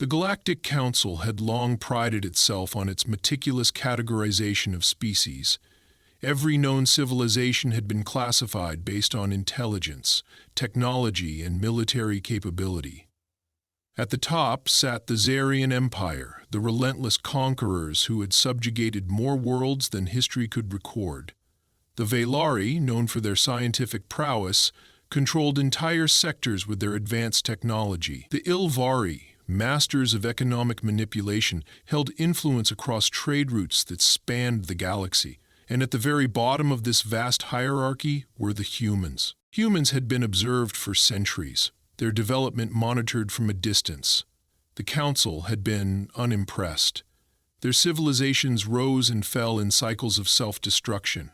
The Galactic Council had long prided itself on its meticulous categorization of species. Every known civilization had been classified based on intelligence, technology, and military capability. At the top sat the Zarian Empire, the relentless conquerors who had subjugated more worlds than history could record. The Velari, known for their scientific prowess, controlled entire sectors with their advanced technology. The Ilvari, masters of economic manipulation, held influence across trade routes that spanned the galaxy. And at the very bottom of this vast hierarchy were the humans. Humans had been observed for centuries, their development monitored from a distance. The Council had been unimpressed. Their civilizations rose and fell in cycles of self-destruction.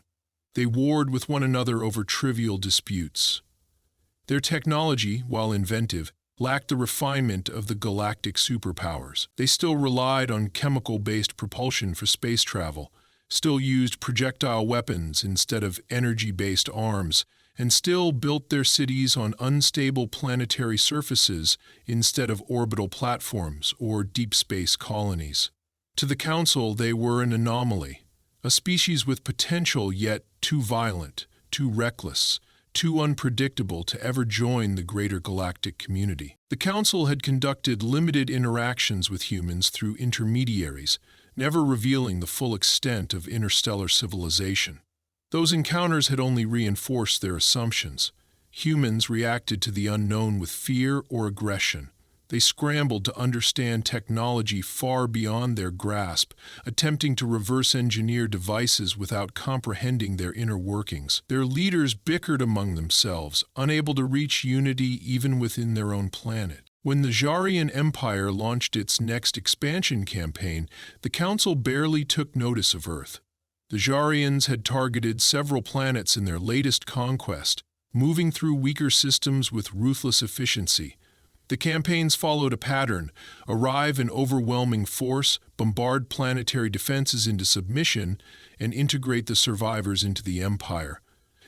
They warred with one another over trivial disputes. Their technology, while inventive, lacked the refinement of the galactic superpowers. They still relied on chemical-based propulsion for space travel, still used projectile weapons instead of energy-based arms, and still built their cities on unstable planetary surfaces instead of orbital platforms or deep space colonies. To the Council, they were an anomaly, a species with potential yet too violent, too reckless, too unpredictable to ever join the greater galactic community. The Council had conducted limited interactions with humans through intermediaries, never revealing the full extent of interstellar civilization. Those encounters had only reinforced their assumptions. Humans reacted to the unknown with fear or aggression. They scrambled to understand technology far beyond their grasp, attempting to reverse-engineer devices without comprehending their inner workings. Their leaders bickered among themselves, unable to reach unity even within their own planet. When the Jarian Empire launched its next expansion campaign, the Council barely took notice of Earth. The Jarians had targeted several planets in their latest conquest, moving through weaker systems with ruthless efficiency. The campaigns followed a pattern: arrive in overwhelming force, bombard planetary defenses into submission, and integrate the survivors into the Empire.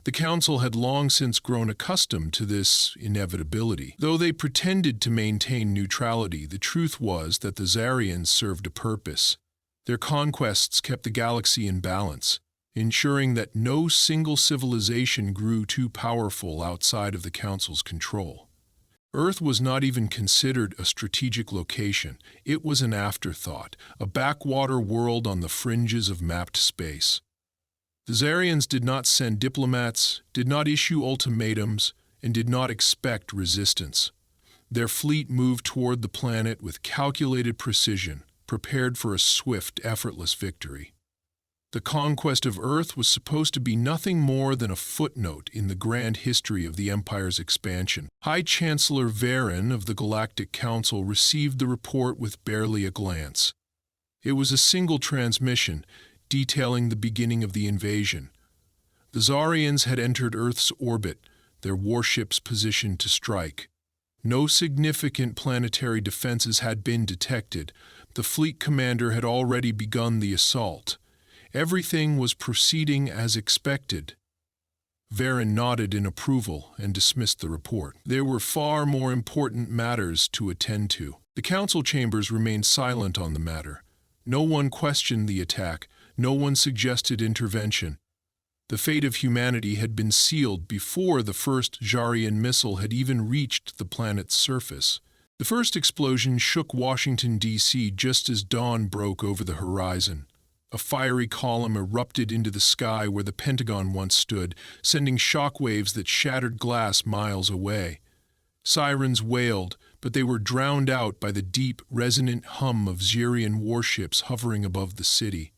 The Council had long since grown accustomed to this inevitability. Though they pretended to maintain neutrality, the truth was that the Zarians served a purpose. Their conquests kept the galaxy in balance, ensuring that no single civilization grew too powerful outside of the Council's control. Earth was not even considered a strategic location. It was an afterthought, a backwater world on the fringes of mapped space. The Zarians did not send diplomats, did not issue ultimatums, and did not expect resistance. Their fleet moved toward the planet with calculated precision, prepared for a swift, effortless victory. The conquest of Earth was supposed to be nothing more than a footnote in the grand history of the Empire's expansion. High Chancellor Varen of the Galactic Council received the report with barely a glance. It was a single transmission, detailing the beginning of the invasion. The Zarians had entered Earth's orbit, their warships positioned to strike. No significant planetary defenses had been detected. The fleet commander had already begun the assault. Everything was proceeding as expected. Varen nodded in approval and dismissed the report. There were far more important matters to attend to. The council chambers remained silent on the matter. No one questioned the attack. No one suggested intervention. The fate of humanity had been sealed before the first Jarian missile had even reached the planet's surface. The first explosion shook Washington, D.C. just as dawn broke over the horizon. A fiery column erupted into the sky where the Pentagon once stood, sending shockwaves that shattered glass miles away. Sirens wailed, but they were drowned out by the deep, resonant hum of Zarian warships hovering above the city.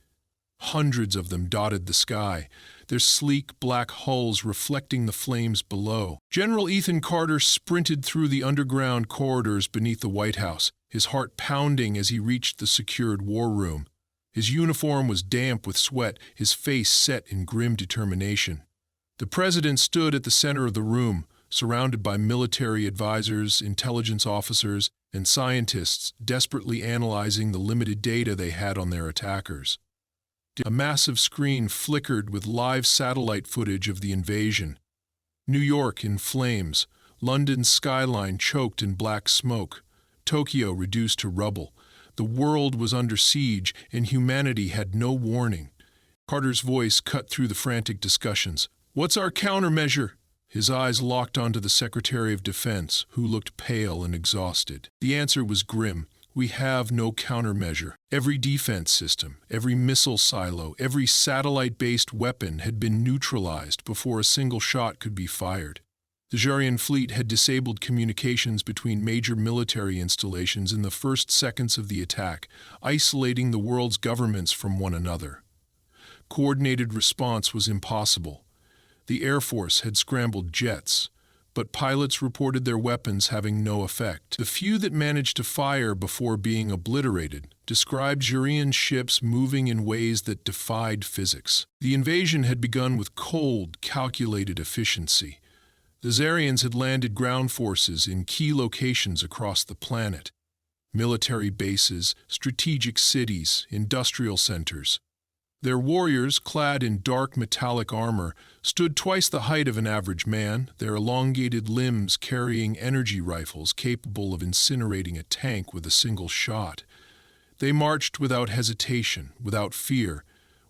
Hundreds of them dotted the sky, their sleek black hulls reflecting the flames below. General Ethan Carter sprinted through the underground corridors beneath the White House, his heart pounding as he reached the secured war room. His uniform was damp with sweat, his face set in grim determination. The president stood at the center of the room, surrounded by military advisors, intelligence officers, and scientists desperately analyzing the limited data they had on their attackers. A massive screen flickered with live satellite footage of the invasion. New York in flames, London's skyline choked in black smoke, Tokyo reduced to rubble. The world was under siege, and humanity had no warning. Carter's voice cut through the frantic discussions. "What's our countermeasure?" His eyes locked onto the Secretary of Defense, who looked pale and exhausted. The answer was grim. "We have no countermeasure. Every defense system, every missile silo, every satellite-based weapon had been neutralized before a single shot could be fired." The Jarian fleet had disabled communications between major military installations in the first seconds of the attack, isolating the world's governments from one another. Coordinated response was impossible. The Air Force had scrambled jets, but pilots reported their weapons having no effect. The few that managed to fire before being obliterated described Jarian ships moving in ways that defied physics. The invasion had begun with cold, calculated efficiency. The Zarians had landed ground forces in key locations across the planet: military bases, strategic cities, industrial centers. Their warriors, clad in dark metallic armor, stood twice the height of an average man, their elongated limbs carrying energy rifles capable of incinerating a tank with a single shot. They marched without hesitation, without fear,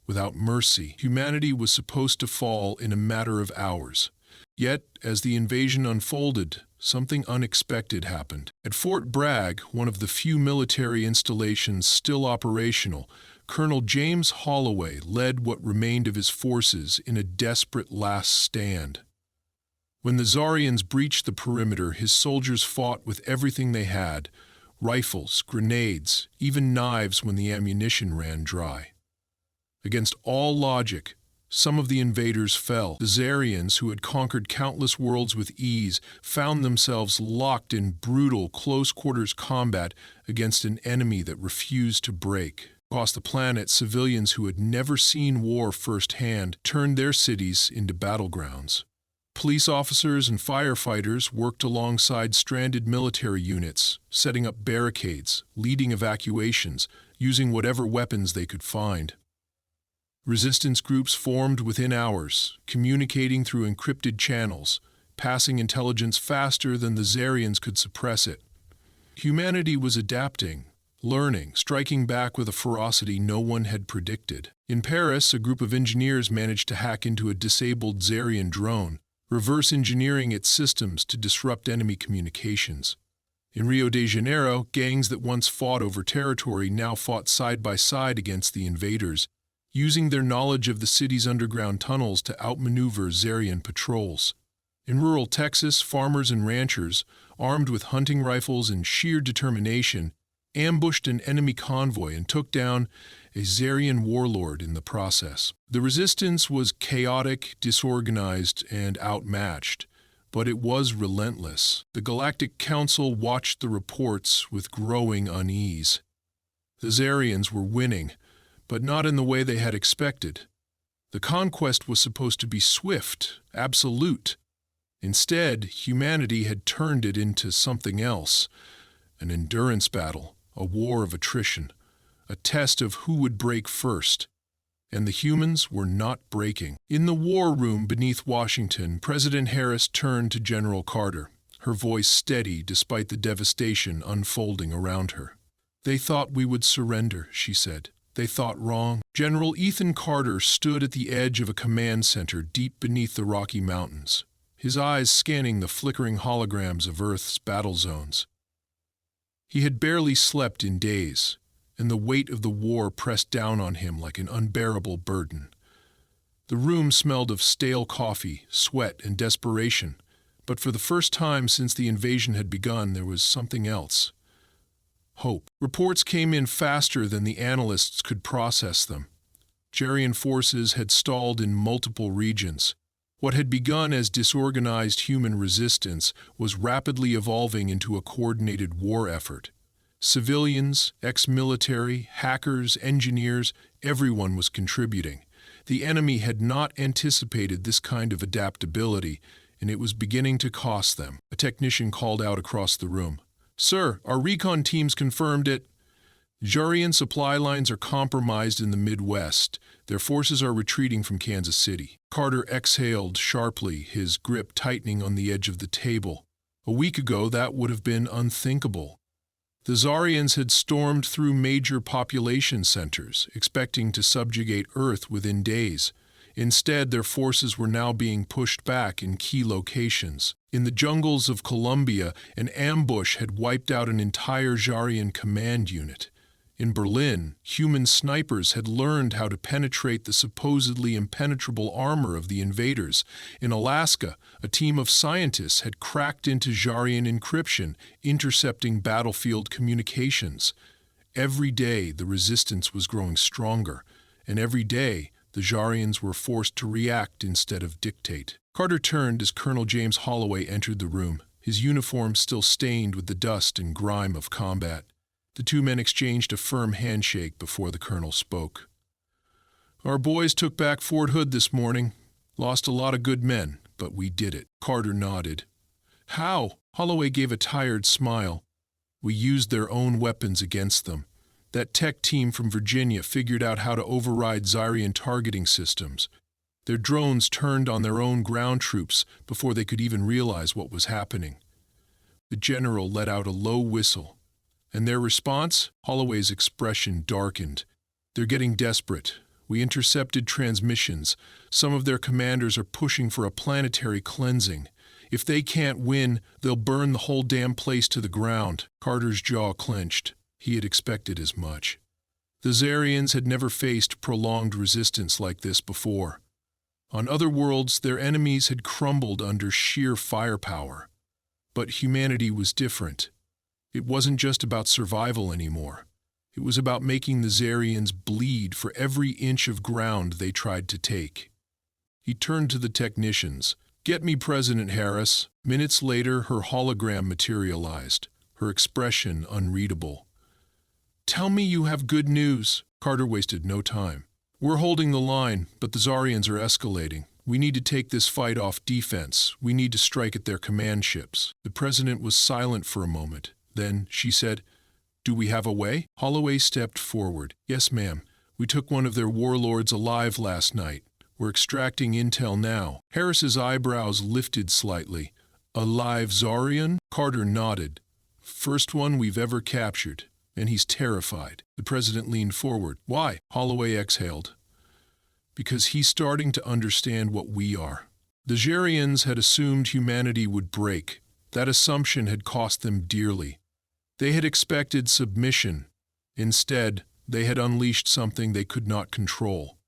without mercy. Humanity was supposed to fall in a matter of hours. Yet, as the invasion unfolded, something unexpected happened. At Fort Bragg, one of the few military installations still operational, Colonel James Holloway led what remained of his forces in a desperate last stand. When the Zarians breached the perimeter, his soldiers fought with everything they had: rifles, grenades, even knives when the ammunition ran dry. Against all logic, some of the invaders fell. The Zarians, who had conquered countless worlds with ease, found themselves locked in brutal, close-quarters combat against an enemy that refused to break. Across the planet, civilians who had never seen war firsthand turned their cities into battlegrounds. Police officers and firefighters worked alongside stranded military units, setting up barricades, leading evacuations, using whatever weapons they could find. Resistance groups formed within hours, communicating through encrypted channels, passing intelligence faster than the Zarians could suppress it. Humanity was adapting, learning, striking back with a ferocity no one had predicted. In Paris, a group of engineers managed to hack into a disabled Zarian drone, reverse engineering its systems to disrupt enemy communications. In Rio de Janeiro, gangs that once fought over territory now fought side by side against the invaders, using their knowledge of the city's underground tunnels to outmaneuver Zarian patrols. In rural Texas, farmers and ranchers, armed with hunting rifles and sheer determination, ambushed an enemy convoy and took down a Zarian warlord in the process. The resistance was chaotic, disorganized, and outmatched, but it was relentless. The Galactic Council watched the reports with growing unease. The Zarians were winning, but not in the way they had expected. The conquest was supposed to be swift, absolute. Instead, humanity had turned it into something else: an endurance battle, a war of attrition, a test of who would break first. And the humans were not breaking. In the war room beneath Washington, President Harris turned to General Carter, her voice steady despite the devastation unfolding around her. "They thought we would surrender," she said. "They thought wrong." General Ethan Carter stood at the edge of a command center deep beneath the Rocky Mountains, his eyes scanning the flickering holograms of Earth's battle zones. He had barely slept in days, and the weight of the war pressed down on him like an unbearable burden. The room smelled of stale coffee, sweat, and desperation, but for the first time since the invasion had begun, there was something else: hope. Reports came in faster than the analysts could process them. Jarian forces had stalled in multiple regions. What had begun as disorganized human resistance was rapidly evolving into a coordinated war effort. Civilians, ex-military, hackers, engineers, everyone was contributing. The enemy had not anticipated this kind of adaptability, and it was beginning to cost them. A technician called out across the room. "Sir, our recon teams confirmed it. Jarian supply lines are compromised in the Midwest. Their forces are retreating from Kansas City." Carter exhaled sharply, his grip tightening on the edge of the table. A week ago, that would have been unthinkable. The Zarians had stormed through major population centers, expecting to subjugate Earth within days. Instead, their forces were now being pushed back in key locations. In the jungles of Colombia, an ambush had wiped out an entire Zarian command unit. In Berlin, human snipers had learned how to penetrate the supposedly impenetrable armor of the invaders. In Alaska, a team of scientists had cracked into Zarian encryption, intercepting battlefield communications. Every day, the resistance was growing stronger, and every day, the Zarians were forced to react instead of dictate. Carter turned as Colonel James Holloway entered the room, his uniform still stained with the dust and grime of combat. The two men exchanged a firm handshake before the colonel spoke. "Our boys took back Fort Hood this morning. Lost a lot of good men, but we did it." Carter nodded. "How?" Holloway gave a tired smile. "We used their own weapons against them. That tech team from Virginia figured out how to override Zarian targeting systems. Their drones turned on their own ground troops before they could even realize what was happening." The general let out a low whistle. "And their response?" Holloway's expression darkened. "They're getting desperate. We intercepted transmissions. Some of their commanders are pushing for a planetary cleansing. If they can't win, they'll burn the whole damn place to the ground." Carter's jaw clenched. He had expected as much. The Zarians had never faced prolonged resistance like this before. On other worlds, their enemies had crumbled under sheer firepower. But humanity was different. It wasn't just about survival anymore. It was about making the Zarians bleed for every inch of ground they tried to take. He turned to the technicians. "Get me President Harris." Minutes later, her hologram materialized, her expression unreadable. "Tell me you have good news." Carter wasted no time. "We're holding the line, but the Zarians are escalating. We need to take this fight off defense. We need to strike at their command ships." The president was silent for a moment. Then she said, "Do we have a way?" Holloway stepped forward. "Yes, ma'am. We took one of their warlords alive last night. We're extracting intel now." Harris's eyebrows lifted slightly. "A live Zarian?" Carter nodded. "First one we've ever captured, and he's terrified." The president leaned forward. "Why?" Holloway exhaled. "Because he's starting to understand what we are." The Zarians had assumed humanity would break. That assumption had cost them dearly. They had expected submission. Instead, they had unleashed something they could not control.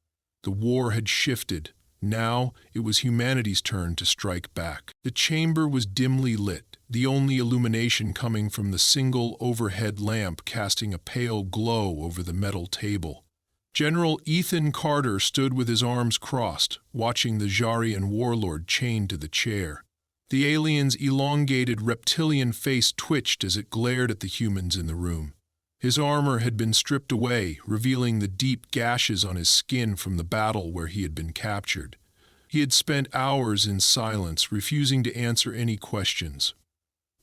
The war had shifted. Now, it was humanity's turn to strike back. The chamber was dimly lit, the only illumination coming from the single overhead lamp casting a pale glow over the metal table. General Ethan Carter stood with his arms crossed, watching the Zarian warlord chained to the chair. The alien's elongated reptilian face twitched as it glared at the humans in the room. His armor had been stripped away, revealing the deep gashes on his skin from the battle where he had been captured. He had spent hours in silence, refusing to answer any questions.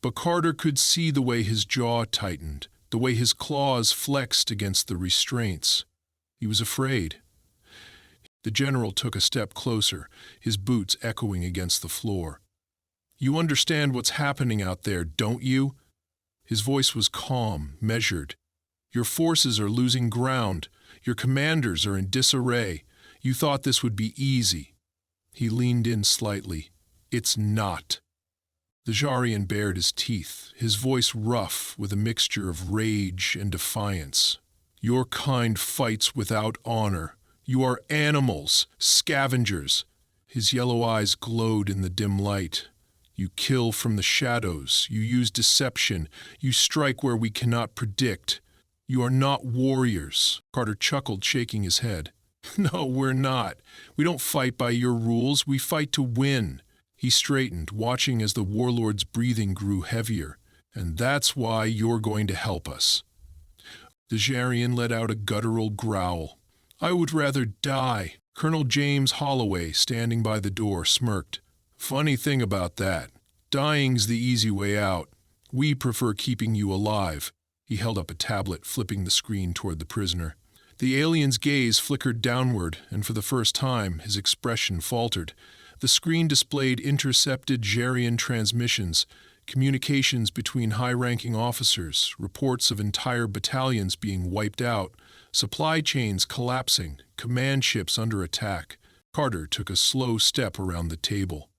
But Carter could see the way his jaw tightened, the way his claws flexed against the restraints. He was afraid. The general took a step closer, his boots echoing against the floor. "You understand what's happening out there, don't you?" His voice was calm, measured. "Your forces are losing ground. Your commanders are in disarray. You thought this would be easy." He leaned in slightly. "It's not." The Zarian bared his teeth, his voice rough with a mixture of rage and defiance. "Your kind fights without honor. You are animals, scavengers." His yellow eyes glowed in the dim light. "You kill from the shadows. You use deception. You strike where we cannot predict. You are not warriors." Carter chuckled, shaking his head. "No, we're not. We don't fight by your rules. We fight to win." He straightened, watching as the warlord's breathing grew heavier. "And that's why you're going to help us." The Zarian let out a guttural growl. "I would rather die." Colonel James Holloway, standing by the door, smirked. "Funny thing about that. Dying's the easy way out. We prefer keeping you alive." He held up a tablet, flipping the screen toward the prisoner. The alien's gaze flickered downward, and for the first time, his expression faltered. The screen displayed intercepted Zarian transmissions, communications between high-ranking officers, reports of entire battalions being wiped out, supply chains collapsing, command ships under attack. Carter took a slow step around the table.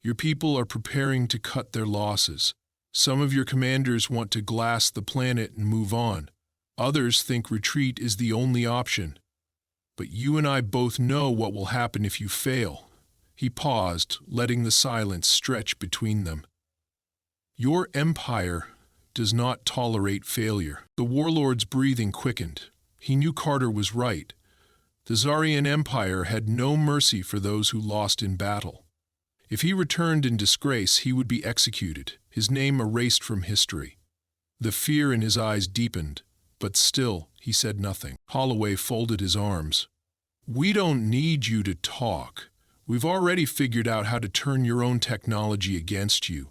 Your people are preparing to cut their losses. Some of your commanders want to glass the planet and move on. Others think retreat is the only option. But you and I both know what will happen if you fail. He paused, letting the silence stretch between them. Your empire does not tolerate failure. The warlord's breathing quickened. He knew Carter was right. The Zarian Empire had no mercy for those who lost in battle. If he returned in disgrace, he would be executed, his name erased from history. The fear in his eyes deepened, but still he said nothing. Holloway folded his arms. We don't need you to talk. We've already figured out how to turn your own technology against you.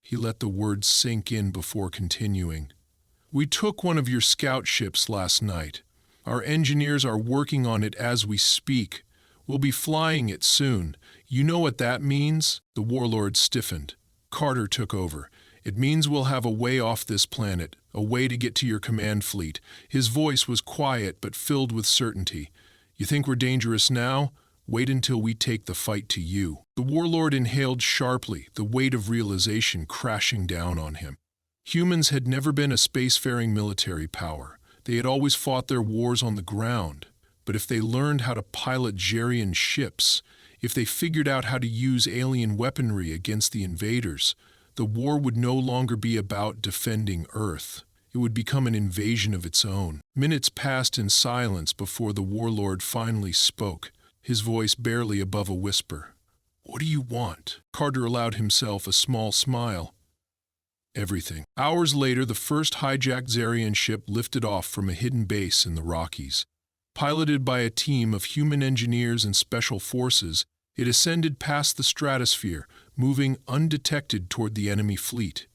He let the words sink in before continuing. We took one of your scout ships last night. Our engineers are working on it as we speak. We'll be flying it soon. You know what that means? The warlord stiffened. Carter took over. It means we'll have a way off this planet, a way to get to your command fleet. His voice was quiet but filled with certainty. You think we're dangerous now? Wait until we take the fight to you. The warlord inhaled sharply, the weight of realization crashing down on him. Humans had never been a spacefaring military power. They had always fought their wars on the ground. But if they learned how to pilot Jerian ships, if they figured out how to use alien weaponry against the invaders, the war would no longer be about defending Earth. It would become an invasion of its own. Minutes passed in silence before the warlord finally spoke, his voice barely above a whisper. What do you want? Carter allowed himself a small smile. Everything. Hours later, the first hijacked Zarian ship lifted off from a hidden base in the Rockies. Piloted by a team of human engineers and special forces, it ascended past the stratosphere, moving undetected toward the enemy fleet.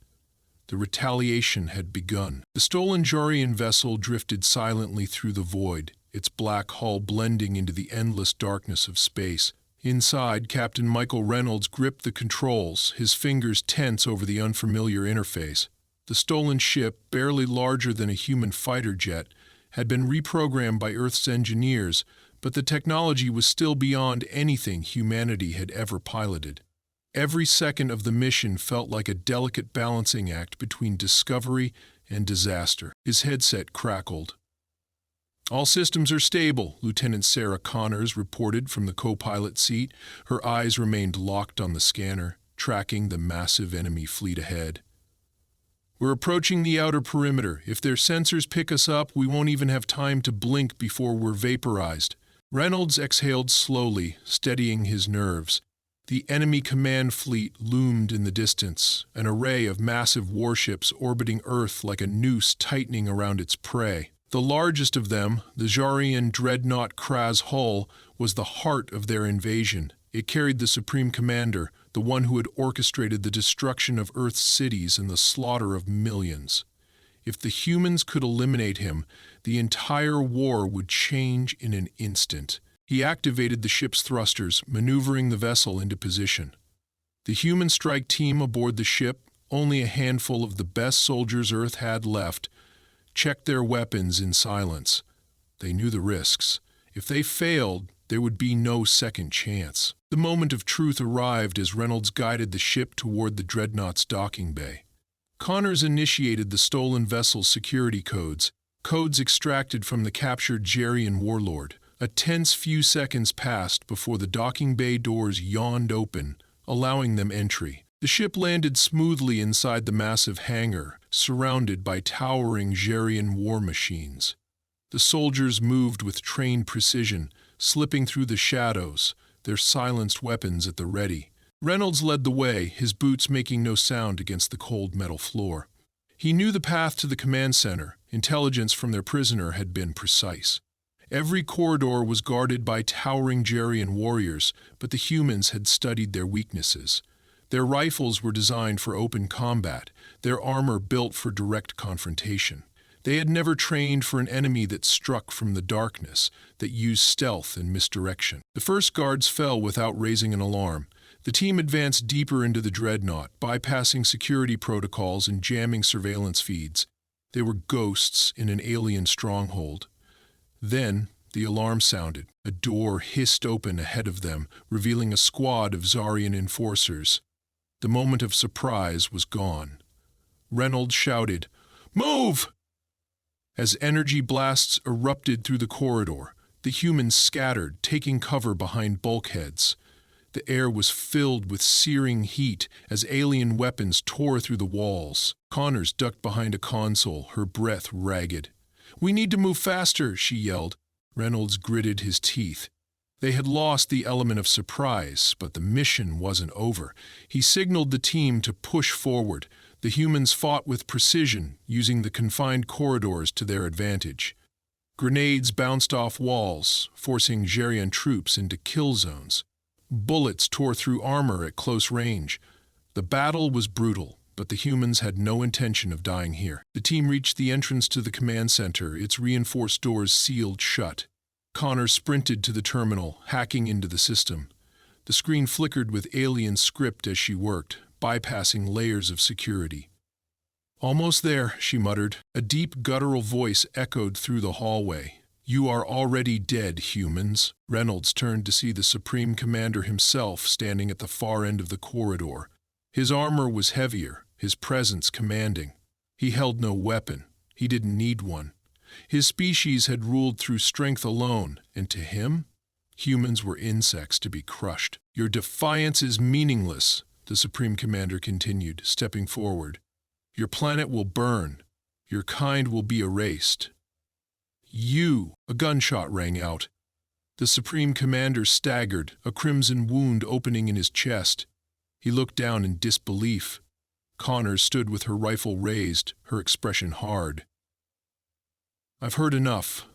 The retaliation had begun. The stolen Jarian vessel drifted silently through the void, its black hull blending into the endless darkness of space. Inside, Captain Michael Reynolds gripped the controls, his fingers tense over the unfamiliar interface. The stolen ship, barely larger than a human fighter jet, had been reprogrammed by Earth's engineers, but the technology was still beyond anything humanity had ever piloted. Every second of the mission felt like a delicate balancing act between discovery and disaster. His headset crackled. All systems are stable, Lieutenant Sarah Connors reported from the co-pilot seat. Her eyes remained locked on the scanner, tracking the massive enemy fleet ahead. We're approaching the outer perimeter. If their sensors pick us up, we won't even have time to blink before we're vaporized. Reynolds exhaled slowly, steadying his nerves. The enemy command fleet loomed in the distance, an array of massive warships orbiting Earth like a noose tightening around its prey. The largest of them, the Jarian dreadnought Kraz hull, was the heart of their invasion. It carried the Supreme Commander, the one who had orchestrated the destruction of Earth's cities and the slaughter of millions. If the humans could eliminate him, the entire war would change in an instant. He activated the ship's thrusters, maneuvering the vessel into position. The human strike team aboard the ship, only a handful of the best soldiers Earth had left, checked their weapons in silence. They knew the risks. If they failed, there would be no second chance. The moment of truth arrived as Reynolds guided the ship toward the dreadnought's docking bay. Connors initiated the stolen vessel's security codes extracted from the captured Jarian warlord. A tense few seconds passed before the docking bay doors yawned open, allowing them entry. The ship landed smoothly inside the massive hangar, surrounded by towering Jarian war machines. The soldiers moved with trained precision, slipping through the shadows, their silenced weapons at the ready. Reynolds led the way, his boots making no sound against the cold metal floor. He knew the path to the command center. Intelligence from their prisoner had been precise. Every corridor was guarded by towering Jarian warriors, but the humans had studied their weaknesses. Their rifles were designed for open combat, their armor built for direct confrontation. They had never trained for an enemy that struck from the darkness, that used stealth and misdirection. The first guards fell without raising an alarm. The team advanced deeper into the dreadnought, bypassing security protocols and jamming surveillance feeds. They were ghosts in an alien stronghold. Then, the alarm sounded. A door hissed open ahead of them, revealing a squad of Zarian enforcers. The moment of surprise was gone. Reynolds shouted, "Move!" As energy blasts erupted through the corridor, the humans scattered, taking cover behind bulkheads. The air was filled with searing heat as alien weapons tore through the walls. Connors ducked behind a console, her breath ragged. "We need to move faster," she yelled. Reynolds gritted his teeth. They had lost the element of surprise, but the mission wasn't over. He signaled the team to push forward. The humans fought with precision, using the confined corridors to their advantage. Grenades bounced off walls, forcing Zarian troops into kill zones. Bullets tore through armor at close range. The battle was brutal, but the humans had no intention of dying here. The team reached the entrance to the command center, its reinforced doors sealed shut. Connor sprinted to the terminal, hacking into the system. The screen flickered with alien script as she worked, bypassing layers of security. "Almost there," she muttered. A deep guttural voice echoed through the hallway. "You are already dead, humans." Reynolds turned to see the Supreme Commander himself standing at the far end of the corridor. His armor was heavier, his presence commanding. He held no weapon. He didn't need one. His species had ruled through strength alone, and to him, humans were insects to be crushed. "Your defiance is meaningless," the Supreme Commander continued, stepping forward. "Your planet will burn. Your kind will be erased." "You!" A gunshot rang out. The Supreme Commander staggered, a crimson wound opening in his chest. He looked down in disbelief. Connor stood with her rifle raised, her expression hard. "I've heard enough."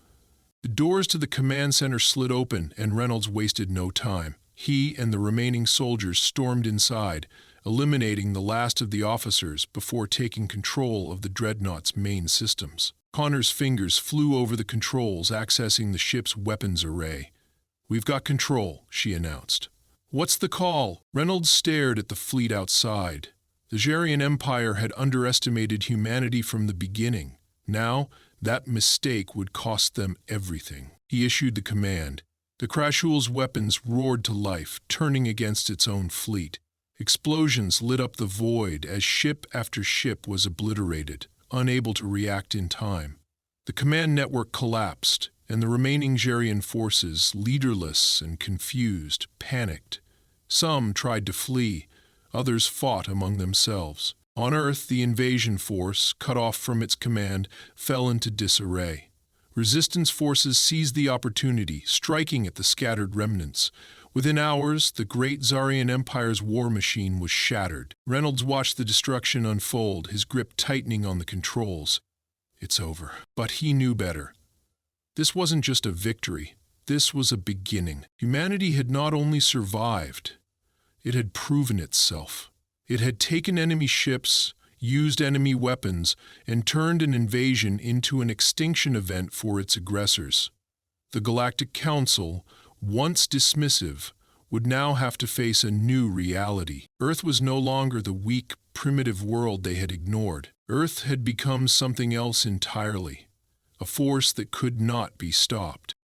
The doors to the command center slid open, and Reynolds wasted no time. He and the remaining soldiers stormed inside, eliminating the last of the officers before taking control of the dreadnought's main systems. Connor's fingers flew over the controls, accessing the ship's weapons array. "We've got control," she announced. "What's the call?" Reynolds stared at the fleet outside. The Zarian Empire had underestimated humanity from the beginning. Now, that mistake would cost them everything. He issued the command. The Krashul's weapons roared to life, turning against its own fleet. Explosions lit up the void as ship after ship was obliterated, unable to react in time. The command network collapsed, and the remaining Zarian forces, leaderless and confused, panicked. Some tried to flee, others fought among themselves. On Earth, the invasion force, cut off from its command, fell into disarray. Resistance forces seized the opportunity, striking at the scattered remnants. Within hours, the great Zarian Empire's war machine was shattered. Reynolds watched the destruction unfold, his grip tightening on the controls. It's over. But he knew better. This wasn't just a victory. This was a beginning. Humanity had not only survived, it had proven itself. It had taken enemy ships, used enemy weapons, and turned an invasion into an extinction event for its aggressors. The Galactic Council, once dismissive, would now have to face a new reality. Earth was no longer the weak, primitive world they had ignored. Earth had become something else entirely, a force that could not be stopped.